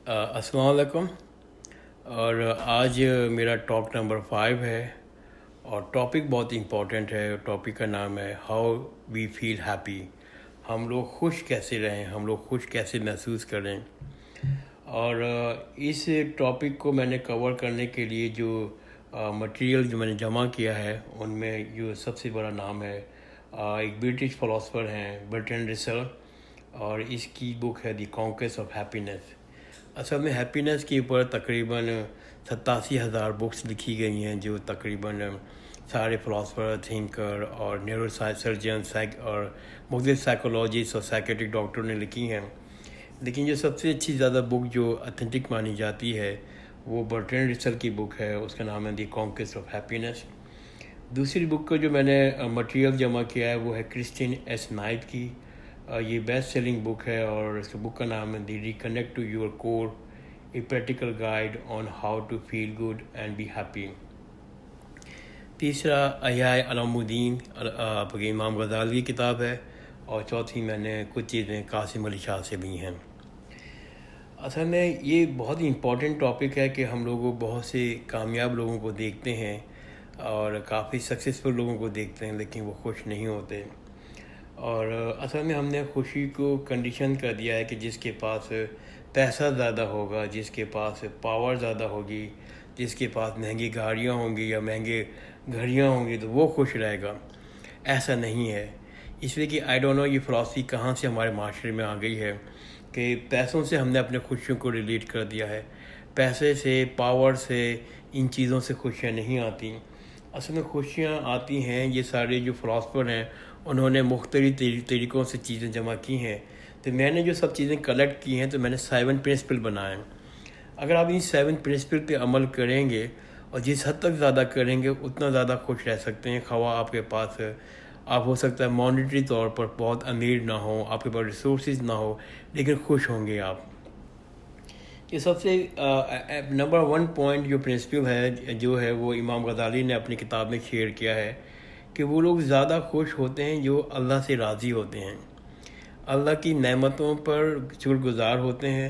السلام علیکم. اور آج میرا ٹاک نمبر 5 ہے اور ٹاپک بہت امپورٹنٹ ہے. ٹاپک کا نام ہے ہاؤ وی فیل ہیپی. ہم لوگ خوش کیسے رہیں, ہم لوگ خوش کیسے محسوس کریں. اور اس ٹاپک کو میں نے کور کرنے کے لیے جو مٹیریل جو میں نے جمع کیا ہے ان میں جو سب سے بڑا نام ہے ایک برٹش فلاسفر ہیں برٹرینڈ رسل, اور اس کی بک ہے دی کانکویسٹ آف ہیپینیس. اصل میں ہیپینیس کے اوپر تقریباً 87,000 بکس لکھی گئی ہیں جو تقریباً سارے فلاسفر, تھنکر اور نیورو سرجن اور مختلف سائیکولوجسٹ اور سائیکیٹرک ڈاکٹر نے لکھی ہیں. لیکن جو سب سے اچھی زیادہ بک جو اتھینٹک مانی جاتی ہے وہ برٹرینڈ رسل کی بک ہے, اس کا نام ہے دی کانکویسٹ آف ہیپینیس. دوسری بک کا جو میں نے مٹیریل جمع کیا ہے وہ ہے کرسٹین ایس نائٹ کی. یہ بیسٹ سیلنگ بک ہے اور اس کے بک کا نام ہے the reconnect to your core, a practical guide on how to feel good and be happy. تیسرا احیاء علوم الدین امام غزالی کی کتاب ہے, اور چوتھی میں نے کچھ چیزیں قاسم علی شاہ سے لی ہیں. اصل میں یہ بہت ہی امپورٹنٹ ٹاپک ہے کہ ہم لوگ بہت سے کامیاب لوگوں کو دیکھتے ہیں اور کافی سکسیزفل لوگوں کو دیکھتے ہیں لیکن وہ خوش نہیں ہوتے. اور اصل میں ہم نے خوشی کو کنڈیشن کر دیا ہے کہ جس کے پاس پیسہ زیادہ ہوگا, جس کے پاس پاور زیادہ ہوگی, جس کے پاس مہنگی گاڑیاں ہوں گی یا مہنگے گھڑیاں ہوں گی تو وہ خوش رہے گا. ایسا نہیں ہے. اس لیے کہ آئی ڈونٹ نو یہ فلاسفی کہاں سے ہمارے معاشرے میں آ گئی ہے کہ پیسوں سے ہم نے اپنے خوشیوں کو ریلیٹ کر دیا ہے. پیسے سے, پاور سے, ان چیزوں سے خوشیاں نہیں آتی. اصل میں خوشیاں آتی ہیں, یہ سارے جو فلاسفر ہیں انہوں نے مختلف طریقوں سے چیزیں جمع کی ہیں. تو میں نے جو سب چیزیں کلیکٹ کی ہیں تو میں نے 7 پرنسپل بنائے ہیں. اگر آپ ان 7 پرنسپل پہ عمل کریں گے اور جس حد تک زیادہ کریں گے اتنا زیادہ خوش رہ سکتے ہیں. خواہ آپ کے پاس آپ ہو سکتا ہے مانیٹری طور پر بہت امیر نہ ہو, آپ کے پاس ریسورسز نہ ہو, لیکن خوش ہوں گے آپ. یہ سب سے نمبر 1 پوائنٹ جو پرنسپل ہے جو ہے وہ امام غزالی نے اپنی کتاب میں شیئر کیا ہے کہ وہ لوگ زیادہ خوش ہوتے ہیں جو اللہ سے راضی ہوتے ہیں, اللہ کی نعمتوں پر شکر گزار ہوتے ہیں,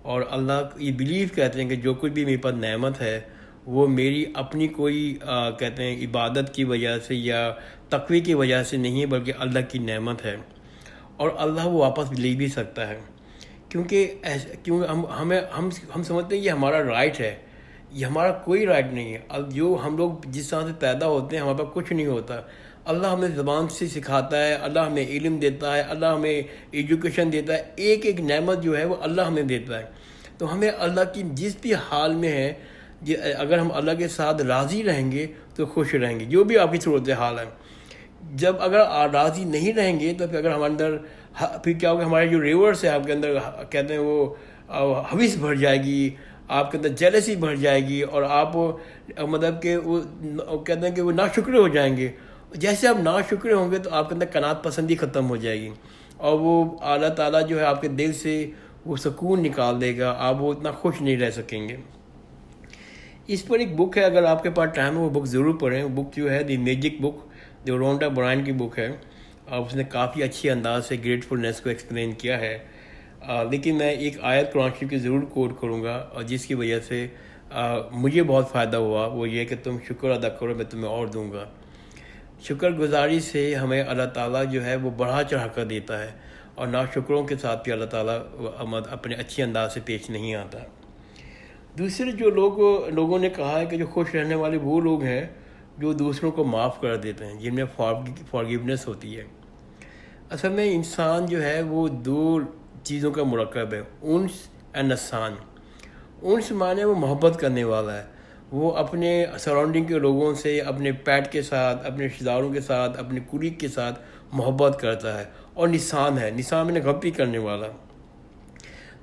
اور اللہ یہ بلیو کرتے ہیں کہ جو کچھ بھی میرے پاس نعمت ہے وہ میری اپنی کوئی کہتے ہیں عبادت کی وجہ سے یا تقوی کی وجہ سے نہیں ہے بلکہ اللہ کی نعمت ہے, اور اللہ وہ واپس لے بھی سکتا ہے. کیونکہ ہم سمجھتے ہیں یہ ہمارا رائٹ ہے. یہ ہمارا کوئی رائٹ نہیں ہے. اب جو ہم لوگ جس طرح سے پیدا ہوتے ہیں ہمارے پاس کچھ نہیں ہوتا. اللہ ہمیں زبان سے سکھاتا ہے, اللہ ہمیں علم دیتا ہے, اللہ ہمیں ایجوکیشن دیتا ہے. ایک ایک نعمت جو ہے وہ اللہ ہمیں دیتا ہے. تو ہمیں اللہ کی جس بھی حال میں ہے اگر ہم اللہ کے ساتھ راضی رہیں گے تو خوش رہیں گے, جو بھی آپ کی صورت حال ہے. جب اگر راضی نہیں رہیں گے تو پھر اگر ہمارے اندر پھر کیا ہوگا, ہمارے جو ریورس ہے آپ کے اندر کہتے ہیں وہ حوث بڑھ جائے گی, آپ کے اندر جیلسی بڑھ جائے گی, اور آپ مطلب کہ وہ کہتے ہیں کہ وہ ناشکرے ہو جائیں گے. جیسے آپ ناشکرے ہوں گے تو آپ کے اندر قناعت پسندی ختم ہو جائے گی, اور وہ اللہ تعالیٰ جو ہے آپ کے دل سے وہ سکون نکال دے گا, آپ وہ اتنا خوش نہیں رہ سکیں گے. اس پر ایک بک ہے, اگر آپ کے پاس ٹائم ہے وہ بک ضرور پڑھیں. وہ بک جو ہے دی میجک بک, جو رونڈا برائن کی بک ہے, اور اس نے کافی اچھی انداز سے گریٹفلنس کو ایکسپلین کیا ہے. لیکن میں ایک آیت قرآن شریف کی ضرور کوٹ کروں گا, اور جس کی وجہ سے مجھے بہت فائدہ ہوا. وہ یہ کہ تم شکر ادا کرو میں تمہیں اور دوں گا. شکر گزاری سے ہمیں اللہ تعالیٰ جو ہے وہ بڑھا چڑھا کر دیتا ہے, اور ناشکروں کے ساتھ بھی اللہ تعالیٰ اپنے اچھے انداز سے پیش نہیں آتا. دوسرے جو لوگوں نے کہا ہے کہ جو خوش رہنے والے وہ لوگ ہیں جو دوسروں کو معاف کر دیتے ہیں, جن میں فارگیونیس ہوتی ہے. اصل میں انسان جو ہے وہ 2 چیزوں کا مرکب ہے, انس اینڈ احسان. انس معنی وہ محبت کرنے والا ہے, وہ اپنے سراؤنڈنگ کے لوگوں سے, اپنے پیٹ کے ساتھ, اپنے رشتہ داروں کے ساتھ, اپنے کولیگ کے ساتھ محبت کرتا ہے. اور نسان ہے, نسان میں نے غلطی کرنے والا.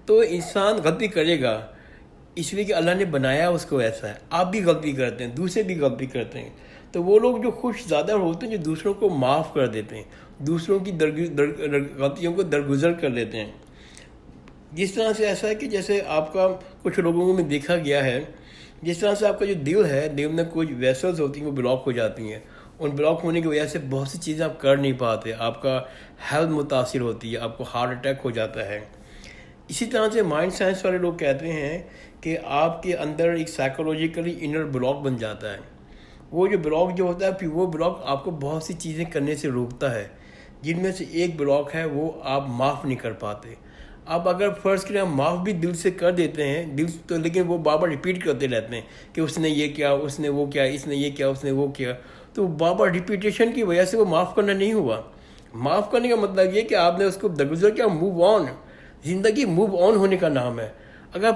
تو انسان غلطی کرے گا اس لیے کہ اللہ نے بنایا اس کو ایسا ہے. آپ بھی غلطی کرتے ہیں, دوسرے بھی غلطی کرتے ہیں. تو وہ لوگ جو خوش زیادہ ہوتے ہیں جو دوسروں کو معاف کر دیتے ہیں, دوسروں کی غلطیوں کو درگزر کر لیتے ہیں. جس طرح سے ایسا ہے کہ جیسے آپ کا کچھ لوگوں میں دیکھا گیا ہے, جس طرح سے آپ کا جو دل ہے, دل میں کچھ ویسلز ہوتی ہیں وہ بلاک ہو جاتی ہیں. ان بلاک ہونے کی وجہ سے بہت سی چیزیں آپ کر نہیں پاتے, آپ کا ہیلتھ متاثر ہوتی ہے, آپ کو ہارٹ اٹیک ہو جاتا ہے. اسی طرح سے مائنڈ سائنس والے لوگ کہتے ہیں کہ آپ کے اندر ایک سائیکولوجیکلی انر بلاک بن جاتا ہے. وہ جو بلاک جو ہوتا ہے پھر وہ بلاک آپ کو بہت سی چیزیں کرنے سے روکتا ہے، جن میں سے ایک بلاک ہے وہ آپ معاف نہیں کر پاتے. آپ اگر فرض کریں آپ معاف بھی دل سے کر دیتے ہیں دل تو، لیکن وہ بار بار ریپیٹ کرتے رہتے ہیں کہ اس نے یہ کیا، اس نے وہ کیا، اس نے یہ کیا، اس نے وہ کیا، تو بار بار ریپیٹیشن کی وجہ سے وہ معاف کرنا نہیں ہوا. معاف کرنے کا مطلب یہ کہ آپ نے اس کو درگزر کیا، موو آن. زندگی موو آن ہونے کا نام ہے. اگر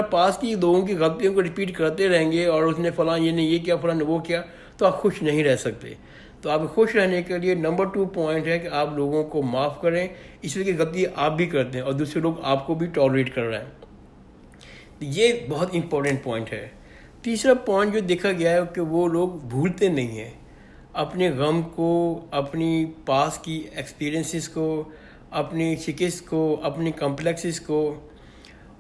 پاس کی لوگوں کی غلطیوں کو ریپیٹ کرتے رہیں گے اور اس نے فلاں یہ نے یہ کیا، فلاں نے وہ کیا، تو آپ خوش نہیں رہ سکتے. تو آپ خوش رہنے کے لیے نمبر 2 پوائنٹ ہے کہ آپ لوگوں کو معاف کریں، اس لیے کہ غلطی آپ بھی کرتے ہیں اور دوسرے لوگ آپ کو بھی ٹالریٹ کر رہے ہیں. یہ بہت امپورٹنٹ پوائنٹ ہے. تیسرا پوائنٹ جو دیکھا گیا ہے کہ وہ لوگ بھولتے نہیں ہیں اپنے غم کو، اپنی پاس کی ایکسپیرینسز کو، اپنی شکست کو، اپنی کمپلیکسز کو.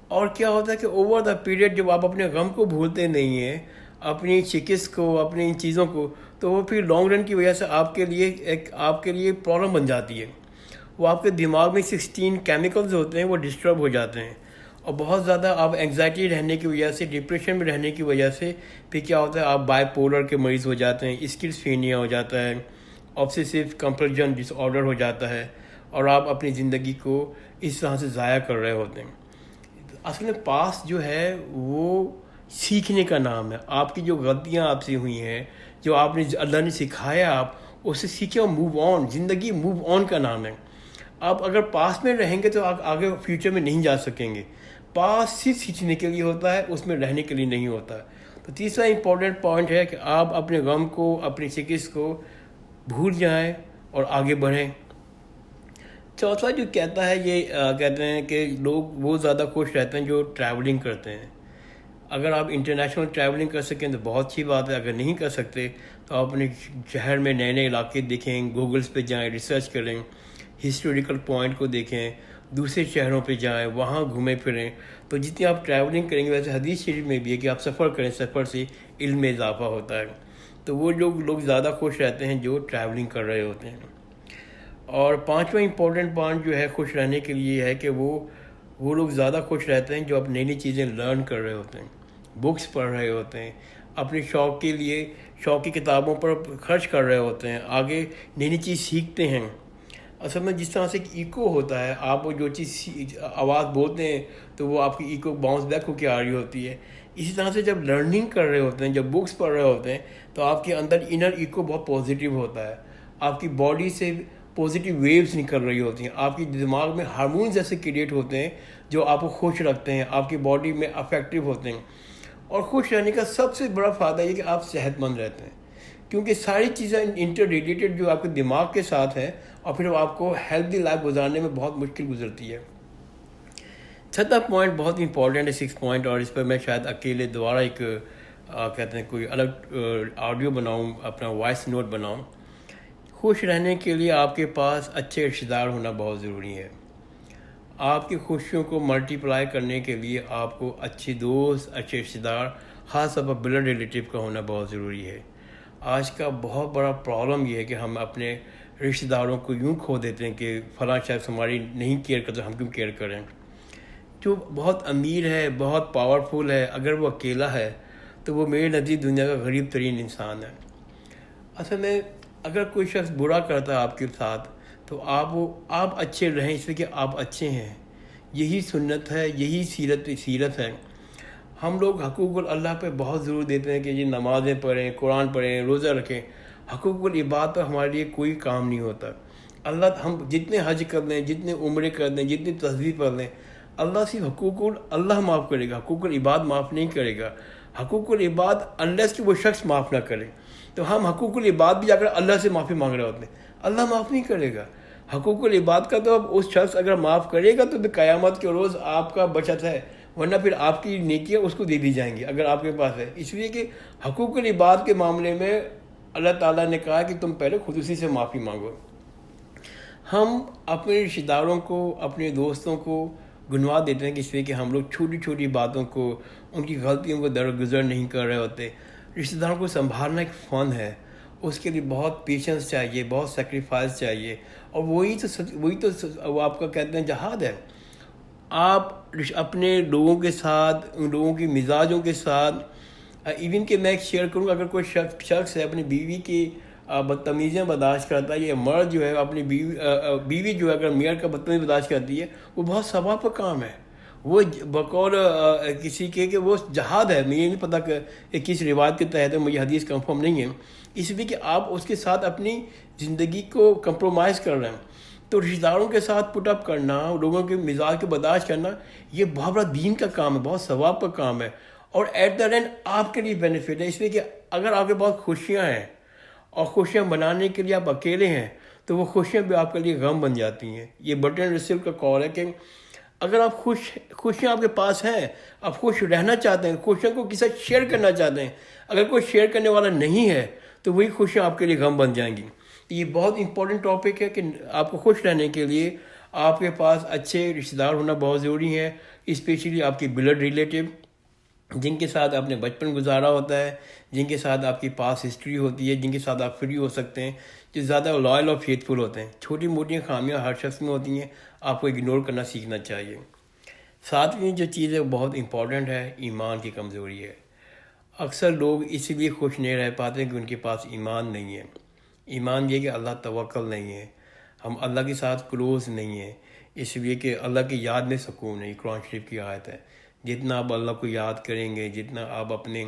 اور کیا ہوتا ہے کہ اوور دا پیریڈ جب آپ اپنے غم کو بھولتے نہیں ہیں، اپنی شکست کو، اپنی ان چیزوں کو، تو وہ پھر لانگ رن کی وجہ سے آپ کے لیے پرابلم بن جاتی ہے. وہ آپ کے دماغ میں 16 کیمیکلز ہوتے ہیں وہ ڈسٹرب ہو جاتے ہیں، اور بہت زیادہ آپ انگزائٹی رہنے کی وجہ سے، ڈپریشن میں رہنے کی وجہ سے پھر کیا ہوتا ہے، آپ بائی پولر کے مریض ہو جاتے ہیں، اسکیزوفرینیا ہو جاتا ہے، آبسیسو کمپلشن ڈس آرڈر ہو جاتا ہے، اور آپ اپنی زندگی کو اس طرح سے ضائع کر رہے ہوتے ہیں. اصل میں پاس جو ہے وہ سیکھنے کا نام ہے. آپ کی جو غلطیاں آپ سے ہوئی ہیں، جو آپ نے اللہ نے سکھایا، آپ اس سے سیکھیں اور موو آن. زندگی موو آن کا نام ہے. آپ اگر پاس میں رہیں گے تو آپ آگے فیوچر میں نہیں جا سکیں گے. پاس صرف سیکھنے کے لیے ہوتا ہے، اس میں رہنے کے لیے نہیں ہوتا. تو تیسرا امپورٹنٹ پوائنٹ ہے کہ آپ اپنے غم کو، اپنی شکست کو بھول جائیں اور آگے بڑھیں. چوتھا جو کہتا ہے، یہ کہتے ہیں کہ لوگ وہ زیادہ خوش رہتے ہیں جو ٹریولنگ کرتے ہیں. اگر آپ انٹرنیشنل ٹریولنگ کر سکیں تو بہت اچھی بات ہے. اگر نہیں کر سکتے تو آپ اپنے شہر میں نئے نئے علاقے دیکھیں، گوگلز پہ جائیں، ریسرچ کریں، ہسٹوریکل پوائنٹ کو دیکھیں، دوسرے شہروں پہ جائیں، وہاں گھومیں پھریں. تو جتنی آپ ٹریولنگ کریں گے، ویسے حدیث شریف میں بھی ہے کہ آپ سفر کریں، سفر سے علم میں اضافہ ہوتا ہے. تو وہ لوگ زیادہ خوش رہتے ہیں جو ٹریولنگ کر رہے ہوتے ہیں. اور پانچواں امپورٹنٹ پوائنٹ جو ہے خوش رہنے کے لیے ہے کہ وہ لوگ زیادہ خوش رہتے ہیں جو اب نئی نئی چیزیں لرن کر رہے ہوتے ہیں، بکس پڑھ رہے ہوتے ہیں، اپنے شوق کے لیے شوق کی کتابوں پر خرچ کر رہے ہوتے ہیں، آگے نئی نئی چیز سیکھتے ہیں. اصل میں جس طرح سے ایک ایکو ہوتا ہے، آپ وہ جو چیز آواز بولتے ہیں تو وہ آپ کی ایکو باؤنس بیک ہو کے آ رہی ہوتی ہے. اسی طرح سے جب لرننگ کر رہے ہوتے ہیں، جب بکس پڑھ رہے ہوتے ہیں، تو آپ کے اندر انر ایکو بہت پازیٹیو ہوتا ہے. آپ کی باڈی سے پازیٹیو ویوز نکل رہی ہوتی ہیں، آپ کی دماغ میں ہارمونز ایسے کریٹ ہوتے ہیں جو آپ کو خوش رکھتے ہیں، آپ کی باڈی میں افیکٹو ہوتے ہیں. اور خوش رہنے کا سب سے بڑا فائدہ یہ کہ آپ صحت مند رہتے ہیں، کیونکہ ساری چیزیں انٹر ریلیٹڈ جو آپ کے دماغ کے ساتھ ہیں، اور پھر آپ کو ہیلدی لائف گزارنے میں بہت مشکل گزرتی ہے. چھٹا پوائنٹ بہت امپورٹنٹ ہے، 6 پوائنٹ، اور اس پر میں شاید اکیلے دوبارہ ایک کہتے ہیں کوئی الگ آڈیو بناؤں، اپنا وائس نوٹ بناؤں. خوش رہنے کے لیے آپ کے پاس اچھے رشتہ دار ہونا بہت ضروری ہے. آپ کی خوشیوں کو ملٹیپلائی کرنے کے لیے آپ کو اچھے دوست، اچھے رشتہ دار، خاص طور پر بلڈ ریلیٹیو کا ہونا بہت ضروری ہے. آج کا بہت بڑا پرابلم یہ ہے کہ ہم اپنے رشتہ داروں کو یوں کھو دیتے ہیں کہ فلاں شخص ہماری نہیں کیئر کرتا، ہم کیوں کیئر کریں. جو بہت امیر ہے، بہت پاورفل ہے، اگر وہ اکیلا ہے تو وہ میرے نزدیک دنیا کا غریب ترین انسان ہے. اصل میں اگر کوئی شخص برا کرتا ہے آپ کے ساتھ تو آپ اچھے رہیں، اس لیے کہ آپ اچھے ہیں. یہی سنت ہے، یہی سیرت ہے. ہم لوگ حقوق اللہ پہ بہت ضرور دیتے ہیں کہ یہ نمازیں پڑھیں، قرآن پڑھیں، روزہ رکھیں. حقوق العباد پر ہمارے لیے کوئی کام نہیں ہوتا. ہم جتنے حج کر لیں، جتنے عمرے کر لیں، جتنی تصویر پڑھ لیں، اللہ صرف حقوق اللہ معاف کرے گا، حقوق العباد معاف نہیں کرے گا. حقوق العباد انلیس کہ وہ شخص معاف نہ کرے. تو ہم حقوق العباد بھی جا کر اللہ سے معافی مانگ رہے ہوتے ہیں، اللہ معاف نہیں کرے گا. حقوق العباد کا تو اب اس شخص اگر معاف کرے گا تو قیامت کے روز آپ کا بچت ہے، ورنہ پھر آپ کی نیکیاں اس کو دے دی جائیں گی اگر آپ کے پاس ہے. اس لیے کہ حقوق العباد کے معاملے میں اللہ تعالیٰ نے کہا کہ تم پہلے خود اسی سے معافی مانگو. ہم اپنے رشتہ داروں کو، اپنے دوستوں کو گنوا دیتے ہیں کہ اس لیے کہ ہم لوگ چھوٹی چھوٹی باتوں کو، ان کی غلطیوں کو درگزر نہیں کر رہے ہوتے. رشتہ داروں کو سنبھالنا ایک فن ہے، اس کے لیے بہت پیشنس چاہیے، بہت سیکریفائس چاہیے، اور وہی تو وہ آپ کا کہتے ہیں جہاد ہے. آپ اپنے لوگوں کے ساتھ، ان لوگوں کی مزاجوں کے ساتھ، ایون کہ میں ایک شیئر کروں، اگر کوئی شخص ہے اپنی بیوی کی بدتمیزیاں برداشت کرتا ہے، یہ مرد جو ہے اپنی بیوی جو ہے اگر میاں کا بدتمیزی برداشت کرتی ہے، وہ بہت ثواب کا کام ہے. وہ بقول کسی کے کہ وہ جہاد ہے. مجھے نہیں پتہ کہ کس روایت کے تحت ہے، مجھے حدیث کنفرم نہیں ہے، اس لیے کہ آپ اس کے ساتھ اپنی زندگی کو کمپرومائز کر رہے ہیں. تو رشتہ داروں کے ساتھ پٹ اپ کرنا، لوگوں کے مزاج کو برداشت کرنا، یہ بہت بڑا دین کا کام ہے، بہت ثواب کا کام ہے، اور ایٹ دا اینڈ آپ کے لیے بینیفٹ ہے. اس لیے کہ اگر آپ کے پاس خوشیاں ہیں اور خوشیاں بنانے کے لیے آپ اکیلے ہیں، تو وہ خوشیاں بھی آپ کے لیے غم بن جاتی ہیں. یہ بٹن ریسیو کا کال ہے کہ اگر آپ خوشیاں آپ کے پاس ہیں، آپ خوش رہنا چاہتے ہیں، خوشیوں کو کسی سے شیئر کرنا چاہتے ہیں، اگر کوئی شیئر کرنے والا نہیں ہے تو وہی خوشیاں آپ کے لیے غم بن جائیں گی. یہ بہت امپورٹنٹ ٹاپک ہے کہ آپ کو خوش رہنے کے لیے آپ کے پاس اچھے رشتہ دار ہونا بہت ضروری ہے، اسپیشلی آپ کی بلڈ ریلیٹیو، جن کے ساتھ آپ نے بچپن گزارا ہوتا ہے، جن کے ساتھ آپ کی پاس ہسٹری ہوتی ہے، جن کے ساتھ آپ فری ہو سکتے ہیں، جو زیادہ لائل اور فیتھفل ہوتے ہیں. چھوٹی موٹی خامیاں ہر شخص میں ہوتی ہیں، آپ کو اگنور کرنا سیکھنا چاہیے. ساتویں جو چیز ہے وہ بہت امپورٹنٹ ہے، ایمان کی کمزوری ہے. اکثر لوگ اسی لیے خوش نہیں رہ پاتے کہ ان کے پاس ایمان نہیں ہے. ایمان یہ کہ اللہ توکل نہیں ہے، ہم اللہ کے ساتھ کلوز نہیں ہیں، اس لیے کہ اللہ کی یاد میں سکون نہیں. قرآن شریف کی آیت ہے، جتنا آپ اللہ کو یاد کریں گے، جتنا آپ اپنے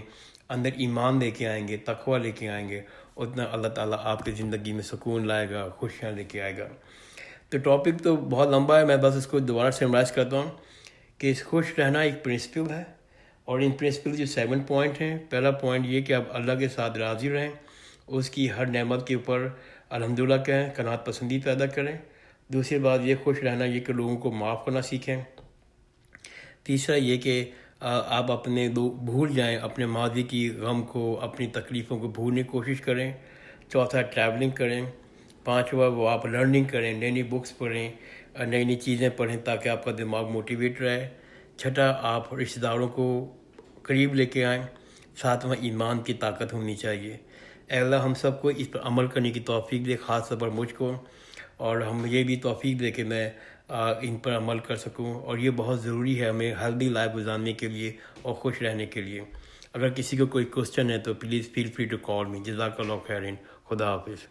اندر ایمان لے کے آئیں گے، تقوی لے کے آئیں گے، اتنا اللہ تعالیٰ آپ کی زندگی میں سکون لائے گا، خوشیاں لے کے آئے گا. تو ٹاپک تو بہت لمبا ہے، میں بس اس کو دوبارہ سمرائز کرتا ہوں کہ خوش رہنا ایک پرنسپل ہے، اور ان پرنسپل جو 7 پوائنٹ ہیں. پہلا پوائنٹ یہ کہ آپ اللہ کے ساتھ راضی رہیں، اس کی ہر نعمت کے اوپر الحمدللہ کہیں، قناعت پسندی پیدا کریں. دوسری بات یہ خوش رہنا یہ کہ لوگوں کو معاف کرنا سیکھیں. تیسرا یہ کہ آپ اپنے بھول جائیں اپنے ماضی کی غم کو، اپنی تکلیفوں کو بھولنے کی کوشش کریں. چوتھا ٹریولنگ کریں. پانچواں وہ آپ لرننگ کریں، نئی نئی بکس پڑھیں، نئی نئی چیزیں پڑھیں تاکہ آپ کا دماغ موٹیویٹ رہے. چھٹا آپ رشتہ داروں کو قریب لے کے آئیں. ساتواں ایمان کی طاقت ہونی چاہیے. اے اللہ ہم سب کو اس پر عمل کرنے کی توفیق دے، خاص طور پر مجھ کو، اور ہم یہ بھی توفیق دے کہ میں ان پر عمل کر سکوں. اور یہ بہت ضروری ہے ہمیں ہیلدی لائف گزارنے کے لیے اور خوش رہنے کے لیے. اگر کسی کو کوئی کوسچن ہے تو please feel free to call me. جزاک اللہ خیرین. خدا حافظ.